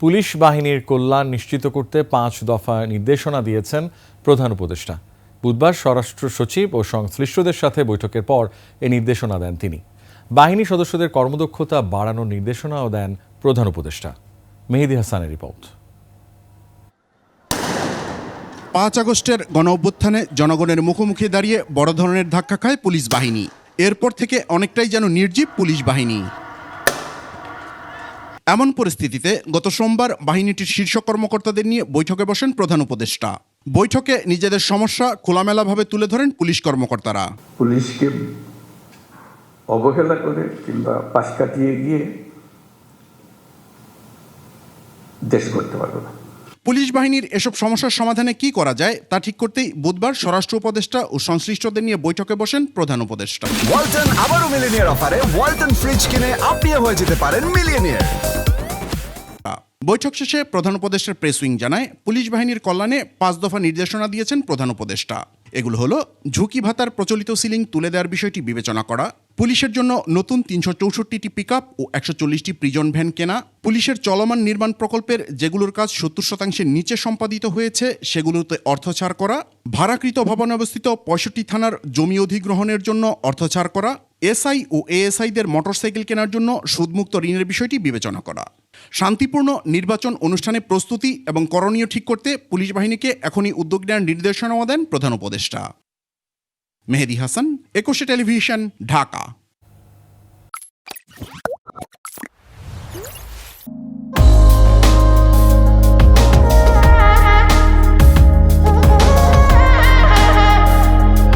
Police বাহিনীর কল্যাণ নিশ্চিত করতে 5 দফা নির্দেশনা দিয়েছেন প্রধান উপদেষ্টা। বুধবার স্বরাষ্ট্র সচিব ও সংশ্লিষ্টদের সাথে বৈঠকের পর এই নির্দেশনা দেন তিনি। বাহিনী সদস্যদের কর্মদক্ষতা বাড়ানোর নির্দেশনাও দেন প্রধান উপদেষ্টা। মেহেদী হাসানের রিপোর্ট। 5 আগস্টের গণঅভ্যুত্থানে জনগণের মুখোমুখি দাঁড়িয়ে বড় ধরনের ধাক্কা খায় পুলিশ বাহিনী। এরপর থেকে অনেকটাই যেন নির্জীব পুলিশ বাহিনী। এমন পরিস্থিতিতে গত সোমবার বাহিনীটির শীর্ষ কর্মকর্তাদের নিয়ে বৈঠকে বসেন প্রধান উপদেষ্টা। বৈঠকে নিজেদের সমস্যা খোলামেলাভাবে তুলে ধরেন পুলিশ কর্মকর্তারা। পুলিশকে অবহেলা করে কিংবা পাশ কাটিয়ে গিয়ে দেশ করতে পারবে না। পুলিশ বাহিনীর এসব সমস্যার সমাধানে কি করা যায় তা ঠিক করতেই বুধবার স্বরাষ্ট্র উপদেষ্টা ও সংশ্লিষ্টদের নিয়ে বৈঠকে বসেন প্রধান উপদেষ্টা। ওয়ালটন আবারও মিলিয়নিয়ার অফারে ওয়ালটন ফ্রিজ কিনে আপনিও হয়ে যেতে পারেন মিলিয়নিয়ার। বৈঠক শেষে প্রধান উপদেষ্টার প্রেস উইং জানায়, পুলিশ বাহিনীর কল্যাণে 5 দফা নির্দেশনা দিয়েছেন প্রধান উপদেষ্টা। এগুলো হলো ঝুঁকি ভাতার প্রচলিত সিলিং তুলে দেওয়ার বিষয়টি বিবেচনা করা, পুলিশের জন্য নতুন 364টি পিকআপ ও 140টি প্রিজন ভ্যান কেনা, পুলিশের চলমান নির্মাণ প্রকল্পের যেগুলোর কাজ 70% নিচে সম্পাদিত হয়েছে সেগুলোতে অর্থ ছাড় করা, ভাড়াকৃত ভবনে অবস্থিত 65 থানার জমি অধিগ্রহণের জন্য অর্থ ছাড় করা, এসআই ও এএসআইদের মোটরসাইকেল কেনার জন্য সুদমুক্ত ঋণের বিষয়টি বিবেচনা করা। শান্তিপূর্ণ নির্বাচন অনুষ্ঠানে প্রস্তুতি এবং করণীয় ঠিক করতে পুলিশ বাহিনীকে এখনই উদ্যোগ নেওয়ার নির্দেশনাও দেন প্রধান উপদেষ্টা। মেহেদী হাসান, 21 টেলিভিশন, ঢাকা।